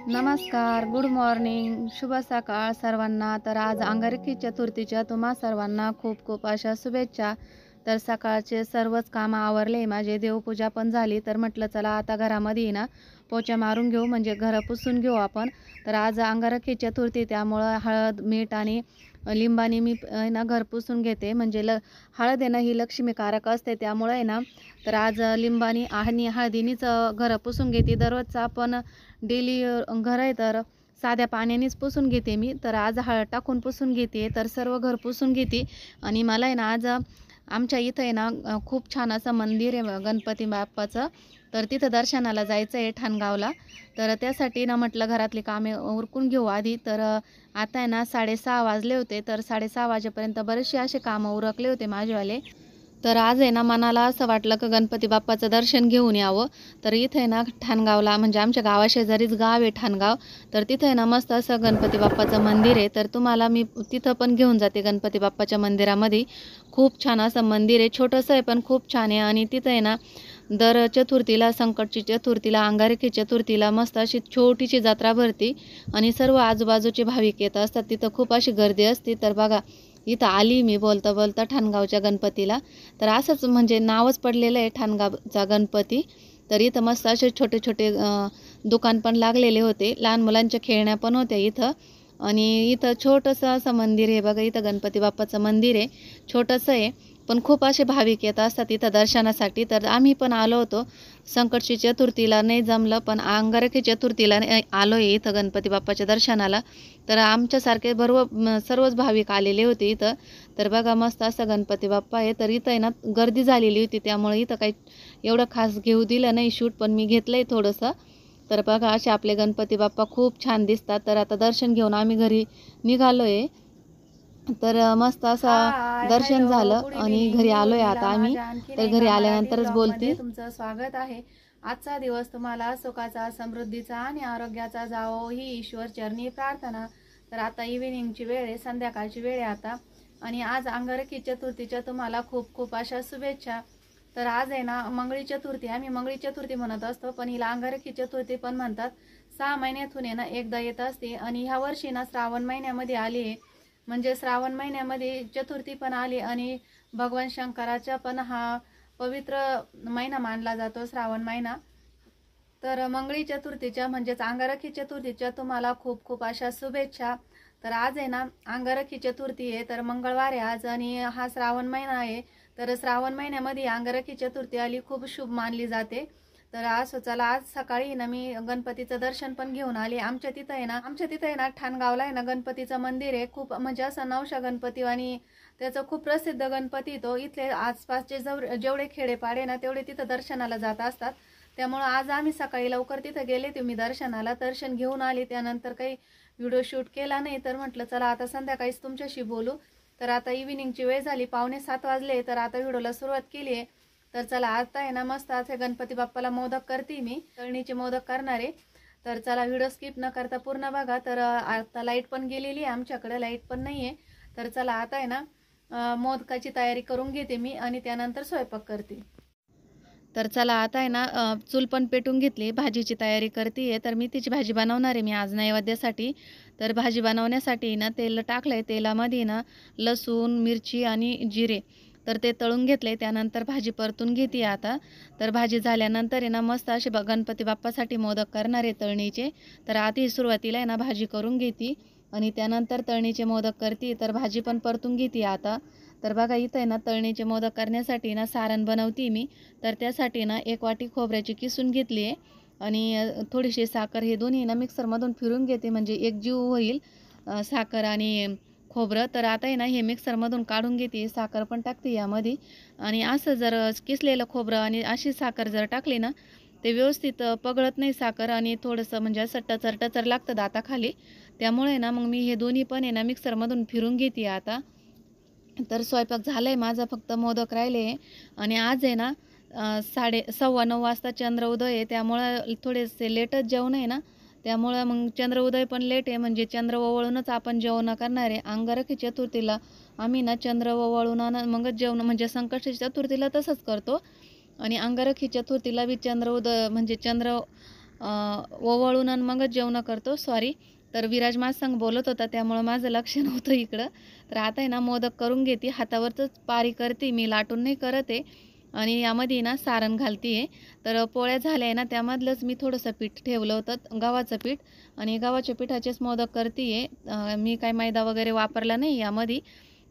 नमस्कार, good morning, शुभ सकाळ सर्वांना. तर आज अंगारकी चतुर्थीच्या तुम्हा सर्वांना खूप खूप अशा शुभेच्छा. तर सकाळचे सर्वच कामं आवरले, माझे देवपूजा पण झाली. तर म्हटलं चला आता घरामध्ये ना पोचा मारून घेऊ, म्हणजे घर पुसून घेऊ आपण. तर आज अंगारकी चतुर्थी, त्यामुळं हळद मीठ आणि लिंबाने मी ना घर पुसून घेते. म्हणजे हळद आहे ना ही लक्ष्मीकारक असते, त्यामुळे आहे ना तर आज लिंबाने आणि हळदीनेच घर पुसून घेते. दररोजचं आपण डेली घर आहे तर साध्या पाण्यानेच पुसून घेते मी. तर आज हळद टाकून पुसून घेते, तर सर्व घर पुसून घेते. आणि मला आहे ना आज आमच्या इथं आहे ना खूप छान असं मंदिर आहे गणपती बाप्पाचं. तर तिथं दर्शनाला जायचं आहे ठाणगावला. तर त्यासाठी ना म्हटलं घरातली कामे उरकून घेऊ आधी. तर आता आहे ना 6:30 वाजले होते. तर 6:30 वाजेपर्यंत बरेचसे असे कामं उरकले होते माझेवाले. तर आज आहे ना मनाला असं वाटलं की गणपती बाप्पाचं दर्शन घेऊन यावं. तर इथे आहे ना ठाणगावला, म्हणजे आमच्या गावाशेजारीच गाव आहे ठाणगाव. तर तिथे आहे ना मस्त असं गणपती बाप्पाचं मंदिर आहे. तर तुम्हाला मी तिथं पण घेऊन जाते गणपती बाप्पाच्या मंदिरामध्ये. खूप छान असं मंदिर आहे, छोटंसं आहे पण खूप छान आहे. आणि तिथं आहे ना दर चतुर्थीला, संकटची चतुर्थीला, अंगारकी चतुर्थीला मस्त अशी छोटीशी जत्रा भरती आणि सर्व आजूबाजूचे भाविक येत असतात. तिथं खूप अशी गर्दी असते. तर बघा इथं आली मी बोलता बोलता ठाणगावच्या गणपतीला. तर असंच म्हणजे नावच पडलेलं आहे ठाणगावचा गणपती. तर इथं मस्त असे छोटे छोटे दुकान पण लागलेले होते, लहान मुलांच्या खेळण्या पण होत्या इथं. आणि इथं छोटंसं असं मंदिर आहे बघा, इथं गणपती बाप्पाचं मंदिर आहे, छोटंसं आहे पण खूप असे भाविक येत असतात इथं दर्शनासाठी. तर आम्ही पण आलो होतो संकटची चतुर्थीला, नाही जमलं पण अंगारकी चतुर्थीला आलो आहे इथं गणपती बाप्पाच्या दर्शनाला. तर आमच्यासारखे सर्वच भाविक आलेले होते इथं. तर बघा मस्त असं गणपती बाप्पा आहे. तर इथं आहे ना गर्दी झालेली होती, त्यामुळे इथं काही एवढं खास घेऊ दिलं नाही शूट, पण मी घेतलं आहे थोडंसं. तर बघा असे आपले गणपती बाप्पा खूप छान दिसतात. तर आता दर्शन घेऊन आम्ही घरी निघालो आहे. तर मस्त असं दर्शन झालं आणि घरी आलोय आता आम्ही. तर घरी आल्यानंतरच बोलते. तुमचं स्वागत आहे. आजचा दिवस तुम्हाला सुखाचा, समृद्धीचा आणि आरोग्याचा जावो ही ईश्वर चरणी प्रार्थना. तर आता इव्हिनिंगची वेळ आहे, संध्याकाळची वेळ आहे आता. आणि आज अंगारकी चतुर्थीच्या तुम्हाला खूप खूप अशा शुभेच्छा. तर आज आहे ना मंगळी चतुर्थी, आम्ही मंगळी चतुर्थी म्हणत असतो पण हिला अंगारकी चतुर्थी पण म्हणतात. 6 महिन्यातून आहे ना एकदा येत असते. आणि ह्या वर्षी ना श्रावण महिन्यामध्ये आली आहे, म्हणजे श्रावण महिन्यामध्ये चतुर्थी पण आली आणि भगवान शंकराचा पण हा पवित्र महिना मानला जातो श्रावण महिना. तर मंगळी चतुर्थीच्या म्हणजेच अंगारकी चतुर्थीच्या तुम्हाला खूप खूप अशा शुभेच्छा. तर आज आहे ना अंगारकी चतुर्थी आहे, तर मंगळवार आहे आज आणि हा श्रावण महिना आहे. तर श्रावण महिन्यामध्ये अंगारकी चतुर्थी आली खूप शुभ मानली जाते. तर आज चला आज सकाळी ना मी गणपतीचं दर्शन पण घेऊन आले. आमच्या तिथं आहे ना ठाणगावला आहे ना गणपतीचं मंदिर आहे. खूप म्हणजे असं नवशा गणपती आणि त्याचं खूप प्रसिद्ध गणपती तो. इथले आसपासचे जेवढे खेडेपाडे ना तेवढे तिथं दर्शनाला जात असतात. त्यामुळं आज आम्ही सकाळी लवकर तिथं गेले, तुम्ही दर्शनाला दर्शन घेऊन आले. त्यानंतर काही व्हिडिओ शूट केला नाही. तर म्हटलं चला आता संध्याकाळीच तुमच्याशी बोलू. तर आता इव्हिनिंगची वेळ झाली, 6:45 वाजले. तर आता व्हिडिओला सुरुवात केली आहे. तर चला आता आहे ना मस्त असे गणपती बाप्पाला मोदक करते मी, तळणीचे मोदक करणारे. तर चला व्हिडिओ स्किप न करता पूर्ण बघा. तर आता लाईट पण गेलेली आहे, आमच्याकडे लाईट पण नाही आहे. तर चला आता आहे ना मोदकाची तयारी करून घेते मी आणि त्यानंतर स्वयंपाक करते. तर चला आता आहे ना चूल पण पेटून घेतली, भाजीची तयारी करते आहे. तर मी तिची भाजी बनवणार आहे मी आज नैवेद्यासाठी. तर भाजी बनवण्यासाठी ना तेल टाकलं आहे, तेलामध्ये ना लसूण, मिरची आणि जिरे तर ते तळून घेतले. त्यानंतर भाजी परतून घेते आता. तर भाजी झाल्यानंतर आहे ना मस्त असे गणपती बाप्पासाठी मोदक करणार आहे तळणीचे. तर आधी सुरुवातीला आहे ना भाजी करून घेते आणि त्यानंतर तळणीचे मोदक करते. तर भाजी पण परतून घेते आता. तर बघा इथं आहे ना तळणीचे मोदक करण्यासाठी ना सारण बनवते मी. तर त्यासाठी ना 1 वाटी खोबऱ्याची किसून घेतली आहे आणि थोडीशी साखर, हे दोन्ही ना मिक्सरमधून फिरून घेते म्हणजे एक जीव होईल साखर आणि खोबरं. तर आता आहे ना हे मिक्सरमधून काढून घेते, साखर पण टाकते यामध्ये. आणि असं जर किसलेलं खोबरं आणि अशी साखर जर टाकली ना ते व्यवस्थित पगळत नाही साखर आणि थोडंसं म्हणजे असं टचर टचर लागतं दाताखाली. त्यामुळे ना मग मी हे दोन्ही पण आहे ना मिक्सरमधून फिरून घेते आता. तर स्वयंपाक झाला आहे माझा, फक्त मोदक राहिले आहे. आणि आज आहे ना 9:15 वाजता चंद्र उदय आहे, त्यामुळं थोडेसे लेटच जेवण आहे ना, त्यामुळं मग चंद्र उदय पण लेट आहे, म्हणजे चंद्र ओवाळूनच आपण जेवण करणार आहे. अंगारकी चतुर्थीला आम्ही ना चंद्र ओवाळून मगच जेवण, म्हणजे संकष्टी चतुर्थीला तसंच करतो आणि अंगारकी चतुर्थीला बी चंद्र उदय म्हणजे चंद्र ओवाळून आणि मगच जेवण करतो. सॉरी. तर विराज माझ्यासंग बोलत होता त्यामुळं माझं लक्ष नव्हतं इकडं. तर आता आहे ना मोदक करून घेते, हातावरच पारी करते मी, लाटून नाही करत आहे. आणि यामध्ये ना सारण घालते आहे. तर पोळ्या झाल्या आहे ना त्यामधलंच मी थोडंसं पीठ ठेवलं होतं, गव्हाचं पीठ, आणि गव्हाच्या पिठाचेच मोदक करते आहे. मी काय मैदा वगैरे वापरला नाही यामध्ये.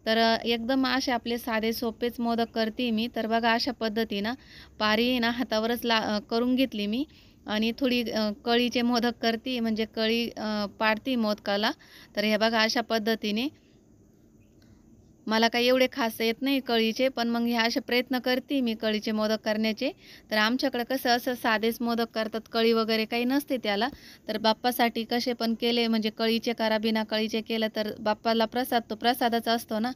तर एकदम असे आपले साधे सोपेच मोदक करते मी. तर बघा अशा पद्धतीनं पारी ना हातावरच करून घेतली मी आणि थोडी कळीचे मोदक करते, म्हणजे कळी पाडते मोदकाला. तर हे बघा अशा पद्धतीने. मला काही एवढे खास येत नाही कळीचे, पण मग हे असे प्रयत्न करते मी कळीचे मोदक करण्याचे. तर आमच्याकडे कसं असं साधेच मोदक करतात, कळी वगैरे काही नसते त्याला. तर बाप्पासाठी कसे पण केले, म्हणजे कळीचे करा बिना कळीचे केलं तर बाप्पाला प्रसाद तो प्रसादच असतो ना.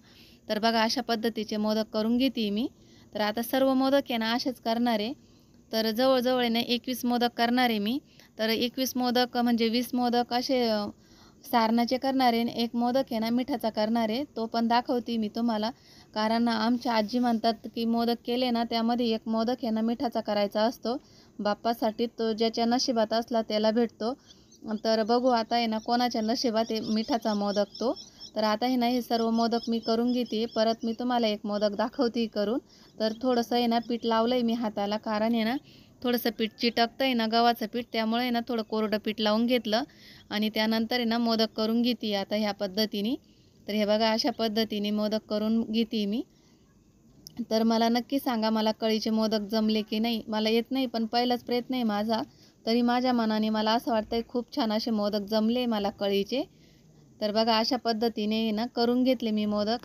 तर बघा अशा पद्धतीचे मोदक करून घेते मी. तर आता सर्व मोदक आहे ना असेच करणार आहे. तर जवळजवळ आहे ना 21 मोदक करणार आहे मी. तर 21 मोदक म्हणजे 20 मोदक असे सारणाचे करणार आहे, 1 मोदक आहे ना मिठाचा करणार आहे, तो पण दाखवते मी तुम्हाला. कारण आमच्या आजी म्हणतात की मोदक केले ना त्यामध्ये 1 मोदक आहे ना मिठाचा करायचा असतो बाप्पासाठी, तो ज्याच्या नशिबात असला त्याला भेटतो. तर बघू आता आहे ना कोणाच्या नशिबात आहे मिठाचा मोदक तो. तर आता आहे ना हे सर्व मोदक मी करून घेते, परत मी तुम्हाला 1 मोदक दाखवते करून. तर थोडंसं आहे ना पीठ लावलं आहे मी हाताला, कारण आहे ना थोडंसं पीठ चिटकतं आहे ना गव्हाचं पीठ, त्यामुळे आहे ना थोडं कोरडं पीठ लावून घेतलं आणि त्यानंतर आहे ना मोदक करून घेते आता ह्या पद्धतीने. तर हे बघा अशा पद्धतीने मोदक करून घेते मी. तर मला नक्की सांगा मला कळीचे मोदक जमले की नाही. मला येत नाही, पण पहिलाच प्रयत्न आहे माझा. तरी माझ्या मनाने मला असं वाटतंय खूप छान असे मोदक जमले मला कळीचे. तर बघा अशा पद्धतीने ना करून घेतले मी मोदक.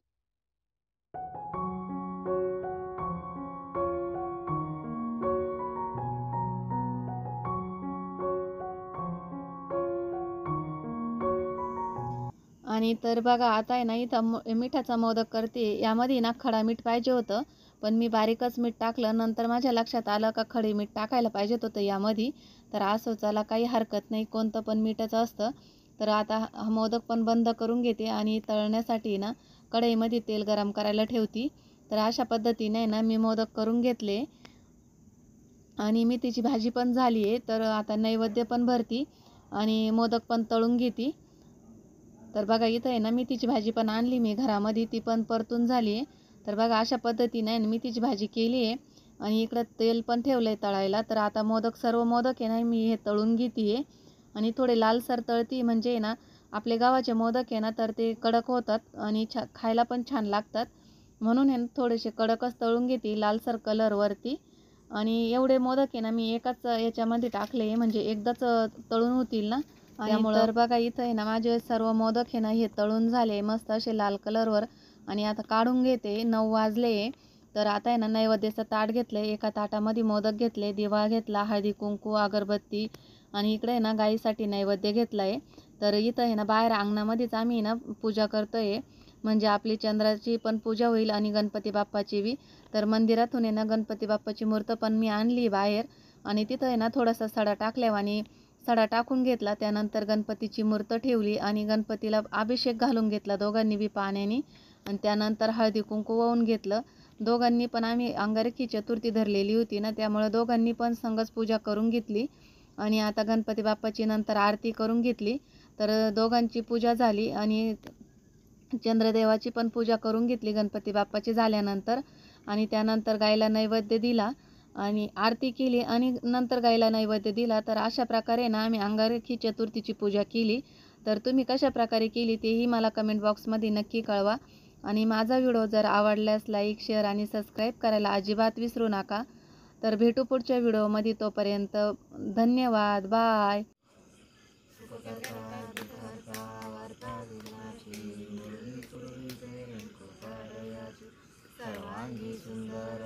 आणि तर बघा आता आहे ना इथं मिठाचा मोदक करते. यामध्ये ना खडा मीठ पाहिजे होतं, पण मी बारीकच मीठ टाकलं. नंतर माझ्या लक्षात आलं का खडे मीठ टाकायला पाहिजेत होतं यामध्ये. तर असं चला काही हरकत नाही, कोणतं पण मीठच असतं. तर आता हा मोदक पण बंद करून घेते आणि तळण्यासाठी ना कढईमध्ये तेल गरम करायला ठेवते. तर अशा पद्धतीने ना मी मोदक करून घेतले आणि मेथीची भाजी पण झाली आहे. तर आता नैवेद्य पण भरती आणि मोदक पण तळून घेते. तर बघा इथं आहे ना मेथीची भाजी पण आणली मी घरामध्ये, ती पण परतून झाली आहे. तर बघा अशा पद्धतीने आहे ना मेथीची भाजी केली आहे आणि इकडं तेल पण ठेवलं आहे तळायला. तर आता सर्व मोदक आहे ना मी हे तळून घेते आहे आणि थोडे लालसर तळती, म्हणजे आहे ना आपले गव्हाचे मोदक आहे ना तर ते कडक होतात आणि खायला पण छान लागतात. म्हणून हे थोडेसे कडकच तळून घेते लालसर कलरवरती. आणि एवढे मोदक आहे ना मी एकाच याच्यामध्ये टाकले, म्हणजे एकदाच तळून होतील ना त्यामुळं. तर बघा इथं आहे ना माझे सर्व मोदक आहे ना हे तळून झाले मस्त असे लाल कलरवर. आणि आता काढून घेते, 9 वाजले. तर आता आहे ना नैवेद्याचं ताट घेतलं, एका ताटामध्ये मोदक घेतले, दिवा घेतला, हळदी कुंकू अगरबत्ती आणि इकडे आहे ना गाईसाठी नैवेद्य घेतला आहे. तर इथं आहे ना बाहेर अंगणामध्येच आम्ही ना पूजा करतोय, म्हणजे आपली चंद्राची पण पूजा होईल आणि गणपती बाप्पाची बी. तर मंदिरातून आहे ना गणपती बाप्पाची मूर्त पण मी आणली बाहेर आणि तिथं आहे ना थोडासा सडा टाकल्यावर आणि सडा टाकून घेतला. त्यानंतर गणपतीची मूर्त ठेवली आणि गणपतीला अभिषेक घालून घेतला दोघांनी बी पाण्याने आणि त्यानंतर हळदी कुंकू वाहून घेतलं. दोघांनी पण आम्ही अंगारकी चतुर्थी धरलेली होती ना त्यामुळे दोघांनी पण संगच पूजा करून घेतली आणि आता गणपती बाप्पाची नंतर आरती करून घेतली. तर दोघांची पूजा झाली आणि चंद्रदेवाची पण पूजा करून घेतली गणपती बाप्पाची झाल्यानंतर. आणि त्यानंतर गायला नैवेद्य दिला आणि आरती केली आणि नंतर गायला नैवेद्य दिला. तर अशा प्रकारे ना आम्ही अंगारकी चतुर्थीची पूजा केली. तर तुम्ही कशा प्रकारे केली तेही मला कमेंट बॉक्समध्ये नक्की कळवा. आणि माझा व्हिडिओ जर आवडल्यास लाईक, शेअर आणि सबस्क्राईब करायला अजिबात विसरू नका. तर भेटू पुढच्या व्हिडिओमध्ये, तोपर्यंत धन्यवाद. बाय. सर्वांगी सुंदर